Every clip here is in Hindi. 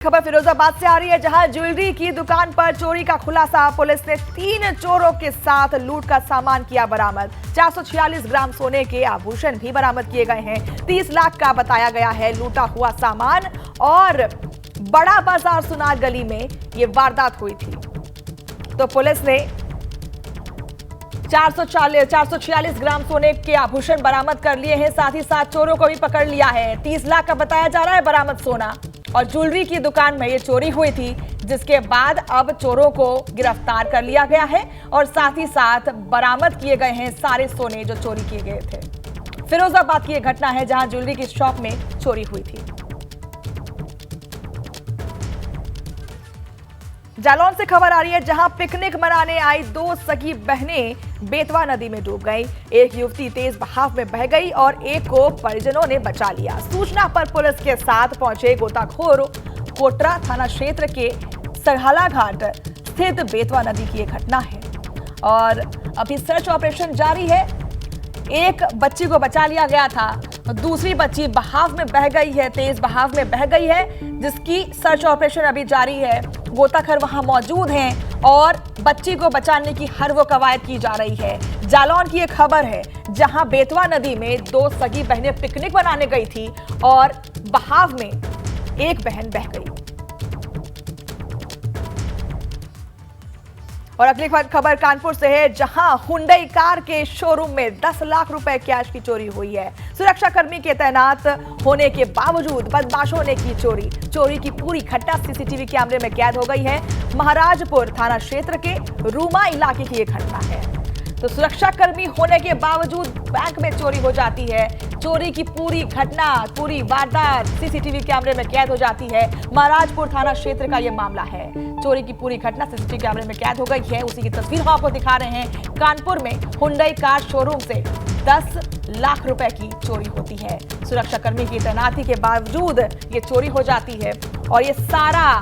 खबर फिरोजाबाद से आ रही है, जहां ज्वेलरी की दुकान पर चोरी का खुलासा। पुलिस ने 3 चोरों के साथ लूट का सामान किया बरामद। 446 ग्राम सोने के आभूषण भी बरामद किए गए हैं। 30 लाख का बताया गया है लूटा हुआ सामान। और बड़ा बाजार सुनार गली में यह वारदात हुई थी। तो पुलिस ने 446 ग्राम सोने के आभूषण बरामद कर लिए हैं। साथ ही साथ चोरों को भी पकड़ लिया है। 30 लाख का बताया जा रहा है बरामद सोना। और ज्वेलरी की दुकान में ये चोरी हुई थी, जिसके बाद अब चोरों को गिरफ्तार कर लिया गया है और साथ ही साथ बरामद किए गए हैं सारे सोने जो चोरी किए गए थे। फिरोजाबाद की यह घटना है, जहां ज्वेलरी की शॉप में चोरी हुई थी। जालौन से खबर आ रही है, जहां पिकनिक मनाने आई 2 सगी बहनें बेतवा नदी में डूब गई। एक युवती तेज बहाव में बह गई और एक को परिजनों ने बचा लिया। सूचना पर पुलिस के साथ पहुंचे गोताखोर कोटरा थाना क्षेत्र के सरहाला घाट स्थित बेतवा नदी की यह घटना है और अभी सर्च ऑपरेशन जारी है। एक बच्ची को बचा लिया गया था, दूसरी बच्ची बहाव में बह गई है, तेज बहाव में बह गई है, जिसकी सर्च ऑपरेशन अभी जारी है। गोताखोर वहां मौजूद हैं और बच्ची को बचाने की हर वो कवायद की जा रही है। जालौन की एक खबर है, जहां बेतवा नदी में 2 सगी बहनें पिकनिक मनाने गई थी और बहाव में एक बहन बह गई। और अगली खबर कानपुर से है, जहां हुंडई कार के शोरूम में 10 लाख रुपए कैश की चोरी हुई है। सुरक्षाकर्मी के तैनात होने के बावजूद बदमाशों ने की चोरी की पूरी घटना सीसीटीवी कैमरे में कैद हो गई है। महाराजपुर थाना क्षेत्र के रूमा इलाके की यह घटना है। तो सुरक्षाकर्मी होने के बावजूद बैंक में चोरी हो जाती है। चोरी की पूरी घटना, पूरी वारदात सीसीटीवी कैमरे में कैद हो जाती है। महाराजपुर थाना क्षेत्र का यह मामला है। चोरी की पूरी घटना सीसीटीवी कैमरे में कैद हो गई है। उसी की तस्वीर हम आपको दिखा रहे हैं। कानपुर में हुंडई कार शोरूम से 10 लाख रुपए की चोरी होती है। सुरक्षाकर्मी की तैनाती के बावजूद ये चोरी हो जाती है और ये सारा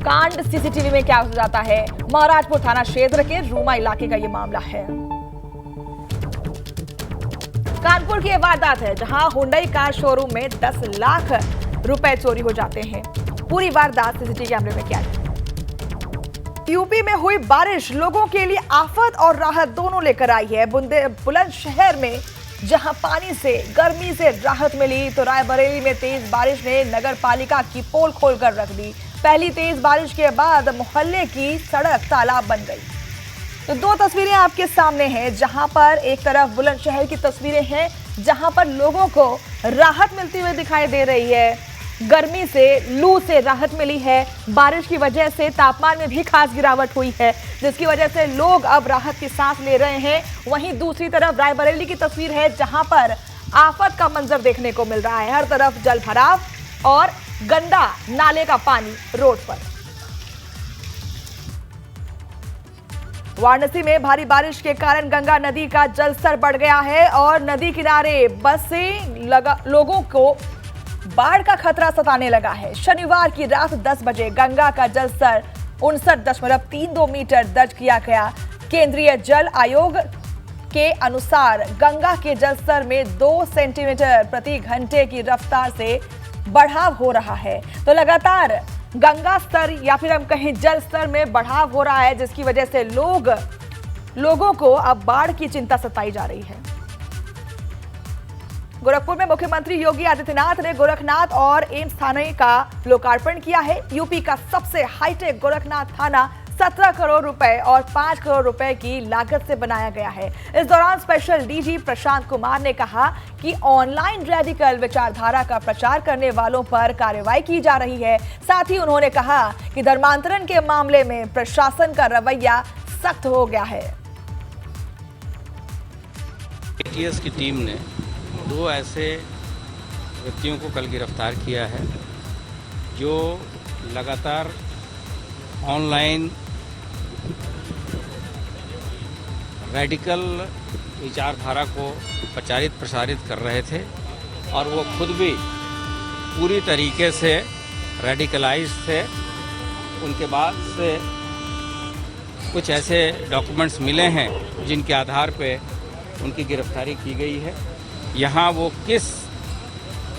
कांड सीसीटीवी में क्या हो जाता है। महाराजपुर थाना क्षेत्र के रूमा इलाके का यह मामला है। कानपुर की यह वारदात है, जहां हुंडई कार शोरूम में 10 लाख रुपए चोरी हो जाते हैं। पूरी वारदात सीसीटीवी कैमरे में कैद है। यूपी में हुई बारिश लोगों के लिए आफत और राहत दोनों लेकर आई है। बुलंदशहर में जहां पानी से, गर्मी से राहत मिली, तो रायबरेली में तेज बारिश ने नगर पालिका की पोल खोलकर रख दी। पहली तेज बारिश के बाद मोहल्ले की सड़क तालाब बन गई। तो 2 तस्वीरें आपके सामने हैं, जहां पर एक तरफ बुलंदशहर की तस्वीरें हैं, जहां पर लोगों को राहत मिलती हुई दिखाई दे रही है। गर्मी से, लू से राहत मिली है। बारिश की वजह से तापमान में भी खास गिरावट हुई है, जिसकी वजह से लोग अब राहत की सांस ले रहे हैं। वहीं दूसरी तरफ रायबरेली की तस्वीर है, जहां पर आफत का मंजर देखने को मिल रहा है। हर तरफ जल भराव और गंदा नाले का पानी रोड पर। वाराणसी में भारी बारिश के कारण गंगा नदी का जलस्तर बढ़ गया है और नदी किनारे बसे लोगों को बाढ़ का खतरा सताने लगा है। शनिवार की रात 10 बजे गंगा का जलस्तर 59.32 मीटर दर्ज किया गया। केंद्रीय जल आयोग के अनुसार गंगा के जलस्तर में 2 सेंटीमीटर प्रति घंटे की रफ्तार से बढ़ाव हो रहा है। तो लगातार गंगा स्तर या फिर हम कहें जल स्तर में बढ़ाव हो रहा है, जिसकी वजह से लोगों को अब बाढ़ की चिंता सताई जा रही है। गोरखपुर में मुख्यमंत्री योगी आदित्यनाथ ने गोरखनाथ और एम्स थाने का लोकार्पण किया है। यूपी का सबसे हाईटेक गोरखनाथ थाना 17 करोड़ रुपए और 5 करोड़ रुपए की लागत से बनाया गया है। इस दौरान स्पेशल डीजी प्रशांत कुमार ने कहा कि ऑनलाइन रेडिकल विचारधारा का प्रचार करने वालों पर कार्रवाई की जा रही है। साथ ही उन्होंने कहा कि धर्मांतरण के मामले में प्रशासन का रवैया सख्त हो गया है। एटीएस की टीम ने 2 ऐसे व्यक्तियों को कल गिरफ्तार किया है, जो लगातार ऑनलाइन रेडिकल विचारधारा को प्रचारित प्रसारित कर रहे थे और वो खुद भी पूरी तरीके से रेडिकलाइज थे। उनके बाद से कुछ ऐसे डॉक्यूमेंट्स मिले हैं जिनके आधार पे उनकी गिरफ्तारी की गई है। यहाँ वो किस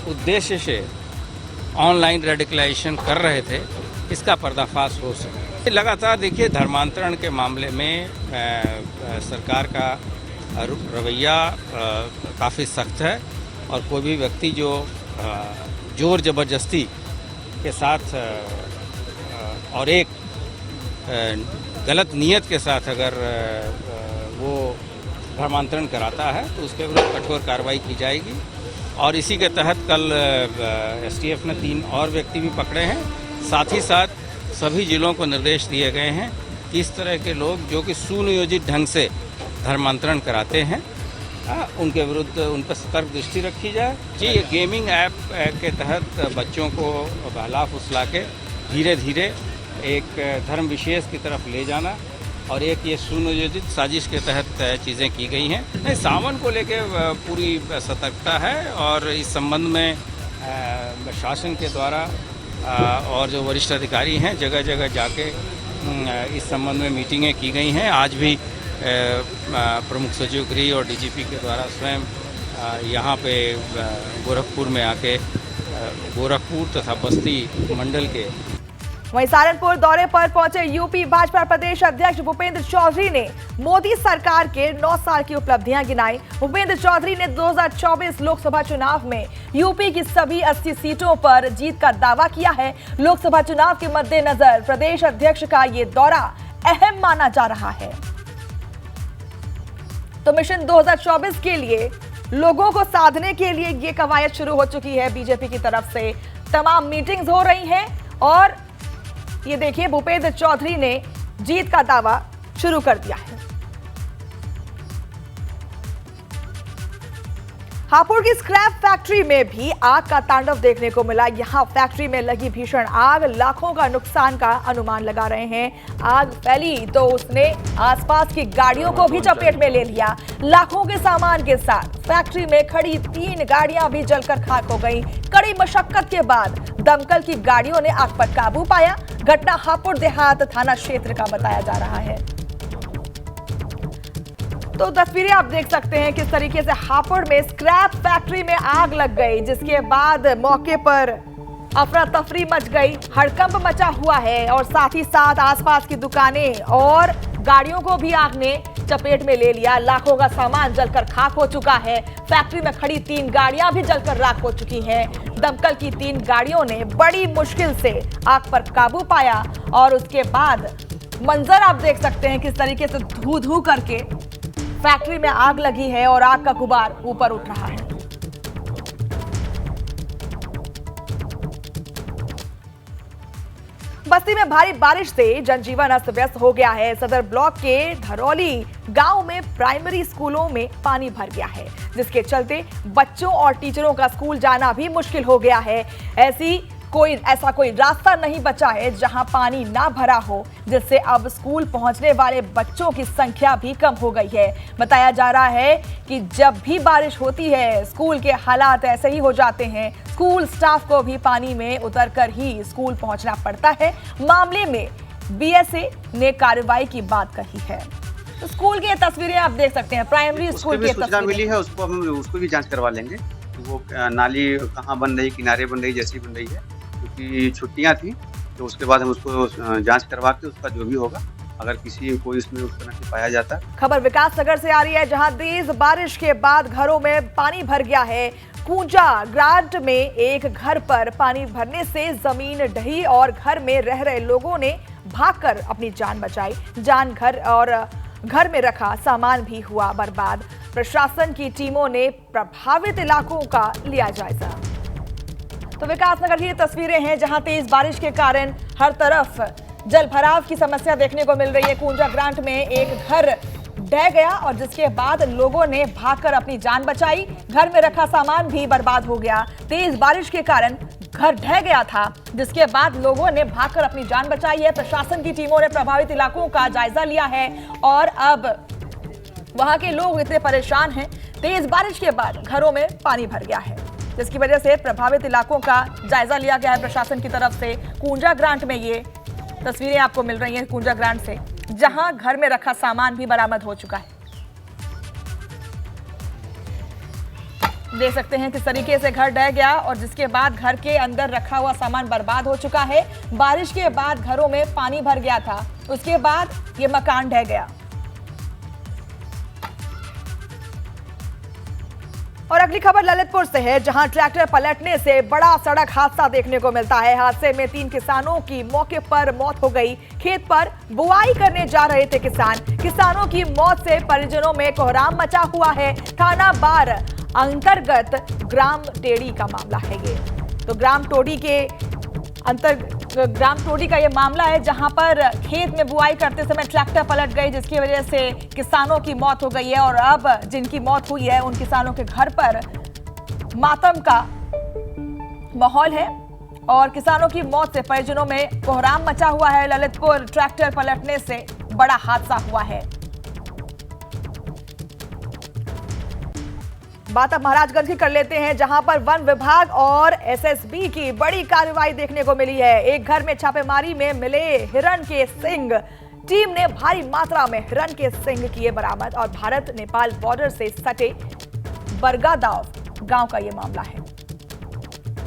उद्देश्य से ऑनलाइन रेडिकलाइजेशन कर रहे थे, इसका पर्दाफाश हो सके। लगातार देखिए धर्मांतरण के मामले में सरकार का रवैया काफ़ी सख्त है और कोई भी व्यक्ति जो जोर ज़बरदस्ती के साथ और एक गलत नियत के साथ अगर वो धर्मांतरण कराता है तो उसके विरुद्ध कठोर कार्रवाई की जाएगी। और इसी के तहत कल एसटीएफ ने 3 और व्यक्ति भी पकड़े हैं। साथ ही साथ सभी जिलों को निर्देश दिए गए हैं कि इस तरह के लोग जो कि सुनियोजित ढंग से धर्मांतरण कराते हैं उनके विरुद्ध उन पर सतर्क दृष्टि रखी जाए। जी, ये गेमिंग ऐप के तहत बच्चों को बहला फुसला के धीरे धीरे एक धर्म विशेष की तरफ ले जाना और एक ये सुनियोजित साजिश के तहत चीज़ें की गई हैं। नहीं, सावन को लेके पूरी सतर्कता है और इस संबंध में शासन के द्वारा और जो वरिष्ठ अधिकारी हैं जगह जगह जाके इस संबंध में मीटिंगें की गई हैं। आज भी प्रमुख सचिव गृह और डीजीपी के द्वारा स्वयं यहाँ पे गोरखपुर में आके गोरखपुर तथा बस्ती मंडल के वहीं सहारनपुर दौरे पर पहुंचे यूपी भाजपा प्रदेश अध्यक्ष भूपेंद्र चौधरी ने मोदी सरकार के 9 साल की उपलब्धियां गिनाई। भूपेंद्र चौधरी ने 2024 लोकसभा चुनाव में यूपी की सभी 80 सीटों पर जीत का दावा किया है। लोकसभा चुनाव के मद्देनजर प्रदेश अध्यक्ष का ये दौरा अहम माना जा रहा है। तो मिशन 2024 के लिए लोगों को साधने के लिए ये कवायद शुरू हो चुकी है। बीजेपी की तरफ से तमाम मीटिंग्स हो रही हैं और ये देखिए भूपेंद्र चौधरी ने जीत का दावा शुरू कर दिया है। हापुड़ की स्क्रैप फैक्ट्री में भी आग का तांडव देखने को मिला। यहां फैक्ट्री में लगी भीषण आग लाखों का नुकसान का अनुमान लगा रहे हैं। आग फैली तो उसने आसपास की गाड़ियों को भी चपेट में ले लिया। लाखों के सामान के साथ फैक्ट्री में खड़ी 3 गाड़ियां भी जलकर खाक हो गईं। कड़ी मशक्कत के बाद दमकल की गाड़ियों ने आग पर काबू पाया। घटना हापुड़ देहात थाना क्षेत्र का बताया जा रहा है। तो तस्वीरें आप देख सकते हैं किस तरीके से हापुड़ में स्क्रैप फैक्ट्री में आग लग गई, जिसके बाद मौके पर अफरा तफरी मच गई, हड़कंप मचा हुआ है और साथ ही साथ आसपास की दुकानें और गाड़ियों को भी आग ने चपेट में ले लिया। लाखों का सामान जलकर खाक हो चुका है। फैक्ट्री में खड़ी 3 गाड़ियां भी जलकर राख हो चुकी हैं। दमकल की 3 गाड़ियों ने बड़ी मुश्किल से आग पर काबू पाया और उसके बाद मंजर आप देख सकते हैं किस तरीके से धू धू करके फैक्ट्री में आग लगी है और आग का गुबार ऊपर उठ रहा है। बस्ती में भारी बारिश से जनजीवन अस्त व्यस्त हो गया है। सदर ब्लॉक के धरौली गांव में प्राइमरी स्कूलों में पानी भर गया है, जिसके चलते बच्चों और टीचरों का स्कूल जाना भी मुश्किल हो गया है। ऐसा कोई रास्ता नहीं बचा है जहां पानी ना भरा हो, जिससे अब स्कूल पहुंचने वाले बच्चों की संख्या भी कम हो गई है। बताया जा रहा है कि जब भी बारिश होती है स्कूल के हालात ऐसे ही हो जाते हैं। स्कूल स्टाफ को भी पानी में उतरकर ही स्कूल पहुंचना पड़ता है। मामले में बीएसए ने कार्रवाई की बात कही है। तो स्कूल की तस्वीरें आप देख सकते हैं, प्राइमरी स्कूल की सूचना मिली है, उसको हम उसको भी जांच करवा लेंगे। वो नाली कहाँ बन रही, किनारे बन रही, जैसी बन रही है, क्योंकि छुट्टियां थी तो उसके बाद हम उसको जांच करवा के उसका जो भी होगा, अगर किसी को इसमें उस तरह से पाया जाता। खबर विकास नगर से आ रही है, जहां तेज बारिश के बाद घरों में पानी भर गया है। कूंजा ग्रांट में एक घर पर पानी भरने से जमीन ढही और घर में रह रहे लोगों ने भागकर अपनी जान बचाई। घर में रखा सामान भी हुआ बर्बाद। प्रशासन की टीमों ने प्रभावित इलाकों का लिया जायजा। तो विकासनगर की ये तस्वीरें हैं जहां तेज बारिश के कारण हर तरफ जल भराव की समस्या देखने को मिल रही है। कूंजा ग्रांट में एक घर ढह गया और जिसके बाद लोगों ने भागकर अपनी जान बचाई। घर में रखा सामान भी बर्बाद हो गया। तेज बारिश के कारण घर ढह गया था, जिसके बाद लोगों ने भागकर अपनी जान बचाई है। प्रशासन की टीमों ने प्रभावित इलाकों का जायजा लिया है और अब वहां के लोग इतने परेशान हैं। तेज बारिश के बाद घरों में पानी भर गया है, जिसकी वजह से प्रभावित इलाकों का जायजा लिया गया है प्रशासन की तरफ से। कूंजा ग्रांट में ये तस्वीरें आपको मिल रही हैं कूंजा ग्रांट से, जहां घर में रखा सामान भी बरामद हो चुका है। देख सकते हैं किस तरीके से घर ढह गया और जिसके बाद घर के अंदर रखा हुआ सामान बर्बाद हो चुका है। बारिश के बाद घरों में पानी भर गया था, उसके बाद ये मकान ढह गया। और अगली खबर ललितपुर से है, जहां ट्रैक्टर पलटने से बड़ा सड़क हादसा देखने को मिलता है। हादसे में 3 किसानों की मौके पर मौत हो गई। खेत पर बुआई करने जा रहे थे किसानों की मौत से परिजनों में कोहराम मचा हुआ है। थाना बार अंतर्गत ग्राम टेड़ी का मामला है ये। तो ग्राम टोडी का ये मामला है, जहां पर खेत में बुआई करते समय ट्रैक्टर पलट गई, जिसकी वजह से किसानों की मौत हो गई है। और अब जिनकी मौत हुई है उन किसानों के घर पर मातम का माहौल है और किसानों की मौत से परिजनों में कोहराम मचा हुआ है। ललितपुर ट्रैक्टर पलटने से बड़ा हादसा हुआ है। बात अब महाराजगंज की कर लेते हैं, जहां पर वन विभाग और एसएसबी की बड़ी कार्रवाई देखने को मिली है। एक घर में छापेमारी में मिले हिरण के सींग। टीम ने भारी मात्रा में हिरण के सींग किए बरामद और भारत नेपाल बॉर्डर से सटे बरगादाव गांव का ये मामला है।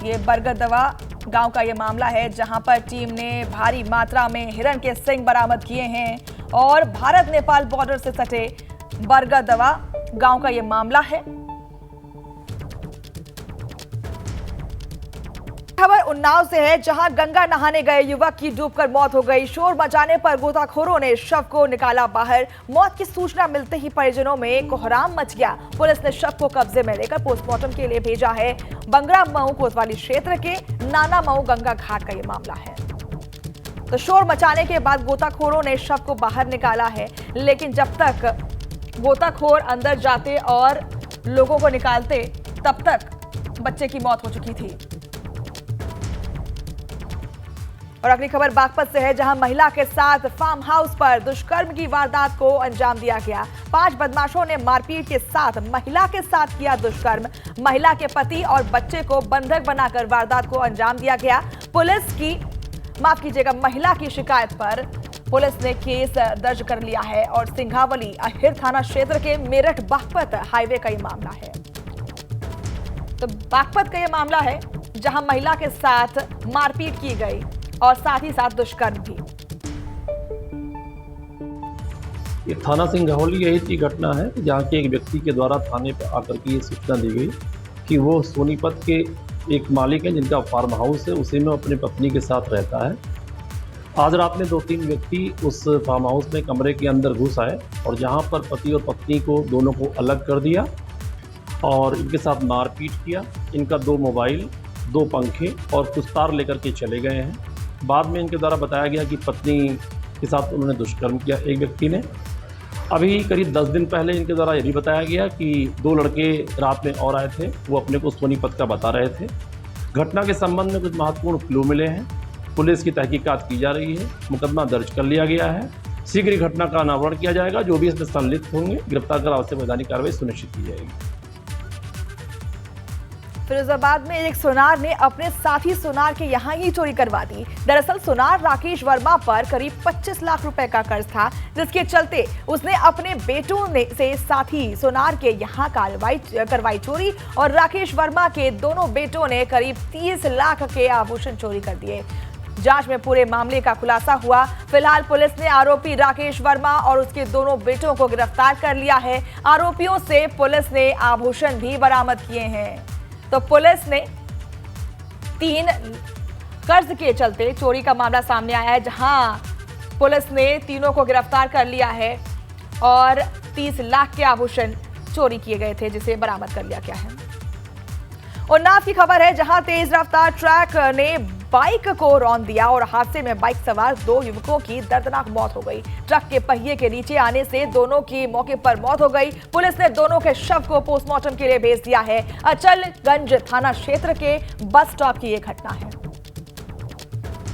ये बरगदवा गांव का ये मामला है, जहां पर टीम ने भारी मात्रा में हिरण के सींग बरामद किए हैं और भारत नेपाल बॉर्डर से सटे बरगदवा गांव का ये मामला है। खबर उन्नाव से है, जहां गंगा नहाने गए युवक की डूबकर मौत हो गई। शोर मचाने पर गोताखोरों ने शव को निकाला बाहर। मौत की सूचना मिलते ही परिजनों में कोहराम मच गया। पुलिस ने शव को कब्जे में लेकर पोस्टमार्टम के लिए भेजा है। बंगरा मऊ कोतवाली क्षेत्र के नाना मऊ गंगा घाट का यह मामला है। तो शोर मचाने के बाद गोताखोरों ने शव को बाहर निकाला है, लेकिन जब तक गोताखोर अंदर जाते और लोगों को निकालते तब तक बच्चे की मौत हो चुकी थी। और अगली खबर बागपत से है, जहां महिला के साथ फार्म हाउस पर दुष्कर्म की वारदात को अंजाम दिया गया। 5 बदमाशों ने मारपीट के साथ महिला के साथ किया दुष्कर्म। महिला के पति और बच्चे को बंधक बनाकर वारदात को अंजाम दिया गया। महिला की शिकायत पर पुलिस ने केस दर्ज कर लिया है और सिंघावली अहिर थाना क्षेत्र के मेरठ बागपत हाईवे का ये मामला है। तो बागपत का ये मामला है, जहां महिला के साथ मारपीट की गई और साथ ही साथ दुष्कर्म भी। ये थाना सिंघावली यही की घटना है, जहाँ के एक व्यक्ति के द्वारा थाने पर आकर के ये सूचना दी गई कि वो सोनीपत के एक मालिक हैं जिनका फार्म हाउस है, उसी में अपनी पत्नी के साथ रहता है। आज रात में 2-3 व्यक्ति उस फार्म हाउस में कमरे के अंदर घुस आए और जहाँ पर पति और पत्नी को दोनों को अलग कर दिया और इनके साथ मारपीट किया। इनका 2 मोबाइल, 2 पंखे और कुछ तार लेकर के चले गए हैं। बाद में इनके द्वारा बताया गया कि पत्नी के साथ उन्होंने दुष्कर्म किया एक व्यक्ति ने। अभी करीब 10 दिन पहले इनके द्वारा यह भी बताया गया कि 2 लड़के रात में और आए थे, वो अपने को सोनीपत का बता रहे थे। घटना के संबंध में कुछ महत्वपूर्ण क्लू मिले हैं। पुलिस की तहकीकात की जा रही है, मुकदमा दर्ज कर लिया गया है। शीघ्र ही घटना का अनावरण किया जाएगा। जो भी इसमें संलिप्त होंगे गिरफ्तार कर आवश्यक वैधानिक कार्रवाई सुनिश्चित की जाएगी। फिरोजाबाद में एक सुनार ने अपने साथी सुनार के यहां ही चोरी करवा दी। दरअसल सुनार राकेश वर्मा पर करीब 25 लाख रुपए का कर्ज था, जिसके चलते उसने अपने बेटों से साथी सुनार के यहां करवाई चोरी और राकेश वर्मा के दोनों बेटों ने करीब 30 लाख के आभूषण चोरी कर दिए। जांच में पूरे मामले का खुलासा हुआ। फिलहाल पुलिस ने आरोपी राकेश वर्मा और उसके दोनों बेटों को गिरफ्तार कर लिया है। आरोपियों से पुलिस ने आभूषण भी बरामद किए हैं। तो पुलिस ने 3 कर्ज के चलते चोरी का मामला सामने आया है, जहां पुलिस ने तीनों को गिरफ्तार कर लिया है और 30 लाख के आभूषण चोरी किए गए थे, जिसे बरामद कर लिया गया है। उन्नाव की खबर है, जहां तेज रफ्तार ट्रक ने बाइक को रौंद दिया और हादसे में बाइक सवार 2 युवकों की दर्दनाक मौत हो गई। ट्रक के पहिए के नीचे आने से दोनों की मौके पर मौत हो गई। पुलिस ने दोनों के शव को पोस्टमार्टम के लिए भेज दिया है। अचलगंज थाना क्षेत्र के बस स्टॉप की यह घटना है।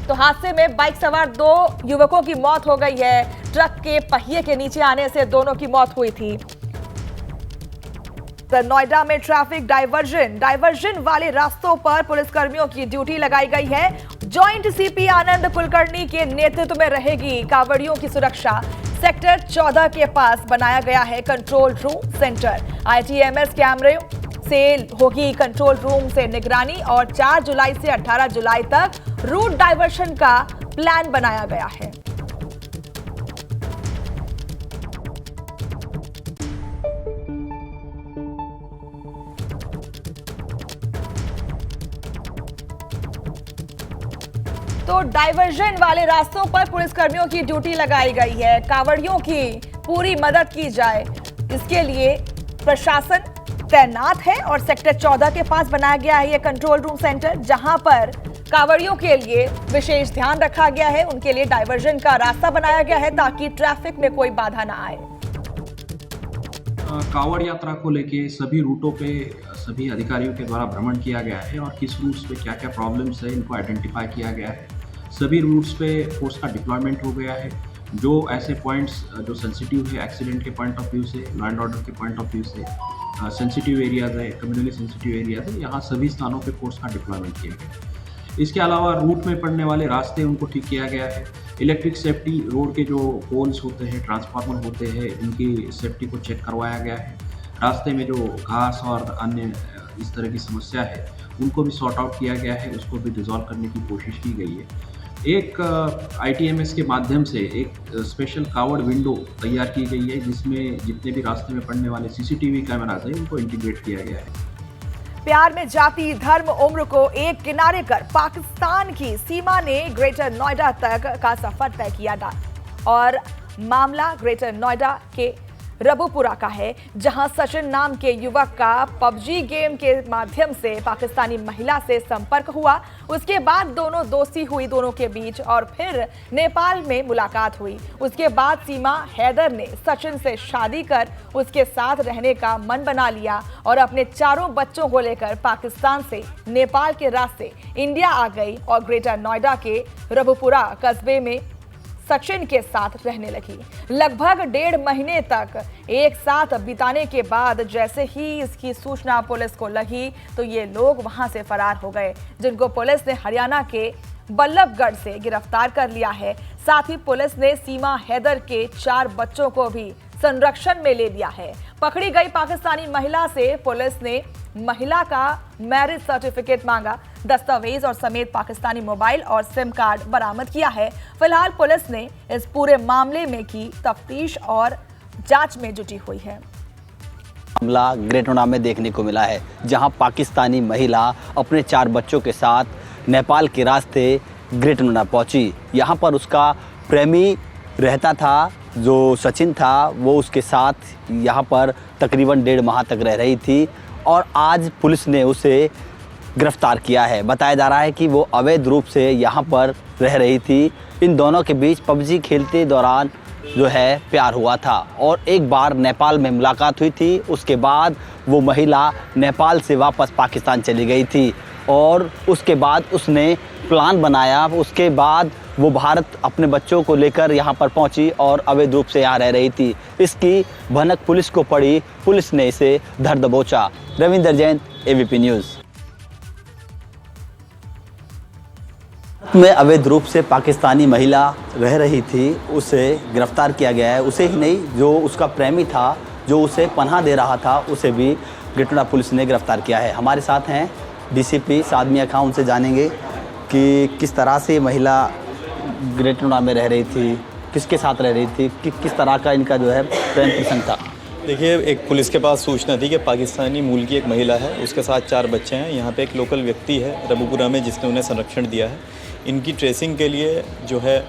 तो हादसे में बाइक सवार 2 युवकों की मौत हो गई है। ट्रक के पहिए के नीचे आने से दोनों की मौत हुई थी। नोएडा में ट्रैफिक डायवर्जन वाले रास्तों पर पुलिसकर्मियों की ड्यूटी लगाई गई है। जॉइंट सीपी आनंद कुलकर्णी के नेतृत्व में रहेगी कांवड़ियों की सुरक्षा। सेक्टर 14 के पास बनाया गया है कंट्रोल रूम सेंटर। ITMS कैमरे से होगी कंट्रोल रूम से निगरानी और 4 जुलाई से 18 जुलाई तक रूट डाइवर्शन का प्लान बनाया गया है। तो डाइवर्जन वाले रास्तों पर पुलिसकर्मियों की ड्यूटी लगाई गई है। कांवड़ियों की पूरी मदद की जाए, इसके लिए प्रशासन तैनात है और सेक्टर 14 के पास बनाया गया है ये कंट्रोल रूम सेंटर, जहां पर कांवड़ियों के लिए विशेष ध्यान रखा गया है। उनके लिए डाइवर्जन का रास्ता बनाया गया है ताकि ट्रैफिक में कोई बाधा ना आए। कांवड़ यात्रा को लेके सभी रूटों पे सभी अधिकारियों के द्वारा भ्रमण किया गया है और किस रूट्स पे क्या क्या प्रॉब्लम्स है इनको आइडेंटिफाई किया गया है। सभी रूट्स पे फोर्स का डिप्लॉयमेंट हो गया है। जो ऐसे पॉइंट्स जो सेंसिटिव है एक्सीडेंट के पॉइंट ऑफ व्यू से, लॉ एंड ऑर्डर के पॉइंट ऑफ व्यू से, सेंसिटिव एरियाज है, कम्युनली सेंसिटिव एरियाज है, यहाँ सभी स्थानों पे फोर्स का डिप्लॉयमेंट किया गया है। इसके अलावा रूट में पड़ने वाले रास्ते उनको ठीक किया गया है। इलेक्ट्रिक सेफ्टी, रोड के जो पोल्स होते हैं, ट्रांसफार्मर होते हैं, इनकी सेफ्टी को चेक करवाया गया है। रास्ते में जो घास और अन्य इस तरह की समस्या है उनको भी सॉर्ट आउट किया गया है, उसको भी रिजॉल्व करने की कोशिश की गई है। एक ITMS के माध्यम से एक स्पेशल कावड़ विंडो तैयार की गई है जिसमें जितने भी रास्ते में पड़ने वाले CCTV कैमराज हैं उनको इंटीग्रेट किया गया है। प्यार में जाति, धर्म, उम्र को एक किनारे कर पाकिस्तान की सीमा ने ग्रेटर नोएडा तक का सफर तय किया था और मामला ग्रेटर नोएडा के रबुपुरा का है, जहां सचिन नाम के युवक का PUBG गेम के माध्यम से पाकिस्तानी महिला से संपर्क हुआ। उसके बाद दोनों दोस्ती हुई दोनों के बीच और फिर नेपाल में मुलाकात हुई। उसके बाद सीमा हैदर ने सचिन से शादी कर उसके साथ रहने का मन बना लिया और अपने 4 बच्चों को लेकर पाकिस्तान से नेपाल के रास्ते इंडिया आ गई और ग्रेटर नोएडा के रबुपुरा कस्बे में सचिन के साथ रहने लगी। लगभग 1.5 महीने तक एक साथ बिताने के बाद जैसे ही इसकी सूचना पुलिस को लगी तो ये लोग वहां से फरार हो गए, जिनको पुलिस ने हरियाणा के बल्लभगढ़ से गिरफ्तार कर लिया है। साथ ही पुलिस ने सीमा हैदर के 4 बच्चों को भी संरक्षण में ले लिया है। पकड़ी गई पाकिस्तानी महिला से पुलिस ने महिला का मैरिज सर्टिफिकेट मांगा, दस्तावेज और समेत पाकिस्तानी मोबाइल और सिम कार्ड बरामद किया है। फिलहाल पुलिस ने इस पूरे मामले में की तफ्तीश और जांच में जुटी हुई है। मामला ग्रेटर नोएडा में देखने को मिला है, जहां पाकिस्तानी महिला अपने 4 बच्चों के साथ नेपाल के रास्ते ग्रेटर नोएडा पहुंची। यहां पर उसका प्रेमी रहता था, जो सचिन था, वो उसके साथ यहाँ पर तकरीबन 1.5 माह तक रह रही थी और आज पुलिस ने उसे गिरफ्तार किया है। बताया जा रहा है कि वो अवैध रूप से यहाँ पर रह रही थी। इन दोनों के बीच PUBG खेलते दौरान जो है प्यार हुआ था और एक बार नेपाल में मुलाकात हुई थी। उसके बाद वो महिला नेपाल से वापस पाकिस्तान चली गई थी और उसके बाद उसने प्लान बनाया। उसके बाद वो भारत अपने बच्चों को लेकर यहाँ पर पहुँची और अवैध रूप से यहाँ रह रही थी। इसकी भनक पुलिस को पड़ी, पुलिस ने इसे धर दबोचा। Ravinder Jain, ABP news. में अवैध रूप से पाकिस्तानी महिला रह रही थी, उसे गिरफ्तार किया गया है। उसे ही नहीं, जो उसका प्रेमी था, जो उसे पनाह दे रहा था, उसे भी ग्रेटर नोएडा पुलिस ने गिरफ्तार किया है। हमारे साथ हैं DCP सादमिया खान, उनसे जानेंगे कि किस तरह से महिला ग्रेटर नोएडा में रह रही थी, किसके साथ रह रही थी, किस तरह का इनका जो है प्रेम प्रसंग था। देखिए, एक पुलिस के पास सूचना थी कि पाकिस्तानी मूल की एक महिला है, उसके साथ 4 बच्चे हैं। यहाँ पे एक लोकल व्यक्ति है रबुपुरा में जिसने उन्हें संरक्षण दिया है। इनकी ट्रेसिंग के लिए जो है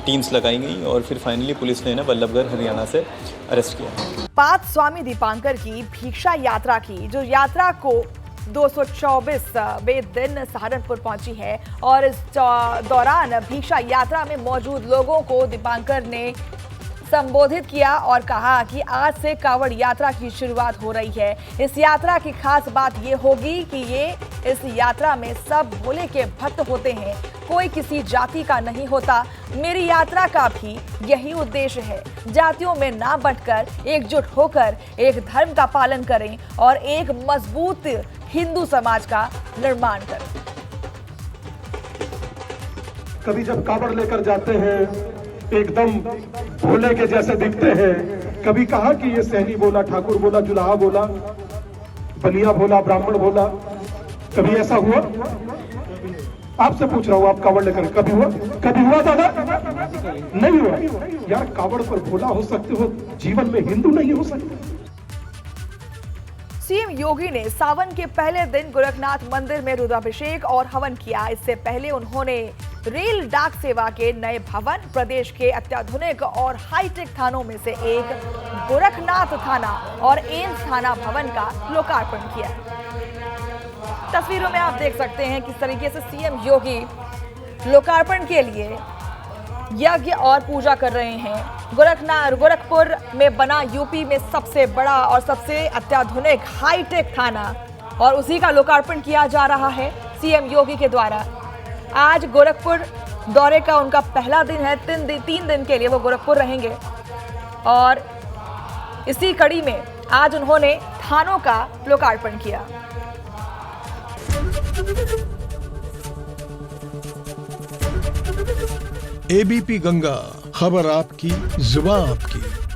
टीम्स लगाई गई और फिर फाइनली पुलिस ने इन्हें बल्लभगढ़ हरियाणा से अरेस्ट किया। बात स्वामी दीपांकर की भिक्षा यात्रा की, जो यात्रा को 224वें दिन सहारनपुर पहुंची है और इस दौरान भिक्षा यात्रा में मौजूद लोगों को दीपांकर ने संबोधित किया और कहा कि आज से कांवड़ यात्रा की शुरुआत हो रही है। इस यात्रा की खास बात ये होगी कि इस यात्रा में सब भोले के भक्त होते हैं, कोई किसी जाति का नहीं होता। मेरी यात्रा का भी यही उद्देश्य है, जातियों में ना बंटकर एकजुट होकर एक धर्म का पालन करें और एक मजबूत हिंदू समाज का निर्माण करें। कभी जब कांवड़ लेकर जाते हैं एकदम भोले के जैसे दिखते हैं, कभी कहा कि ये सहनी बोला, ठाकुर बोला, जुलाहा बोला, बलिया भोला, ब्राह्मण भोला, कभी ऐसा हुआ? आपसे पूछ रहा हूँ, आप कावड़ लेकर कभी हुआ? कभी हुआ दादा? नहीं हुआ। यार कावड़ पर भोला हो सकते हो, जीवन में हिंदू नहीं हो सकते। सीएम योगी ने सावन के पहले दिन गोरखनाथ मंदिर में रुद्राभिषेक और हवन किया। इससे पहले उन्होंने रेल डाक सेवा के नए भवन, प्रदेश के अत्याधुनिक और हाईटेक थानों में से एक गोरखनाथ थाना और एम्स थाना भवन का लोकार्पण किया। तस्वीरों में आप देख सकते हैं किस तरीके से सीएम योगी लोकार्पण के लिए यज्ञ और पूजा कर रहे हैं। गोरखपुर में बना यूपी में सबसे बड़ा और सबसे अत्याधुनिक हाईटेक थाना, और उसी का लोकार्पण किया जा रहा है सीएम योगी के द्वारा। आज गोरखपुर दौरे का उनका पहला दिन है। 3 दिन के लिए वो गोरखपुर रहेंगे और इसी कड़ी में आज उन्होंने थानों का लोकार्पण किया। एबीपी गंगा, खबर आपकी, जुबान आपकी।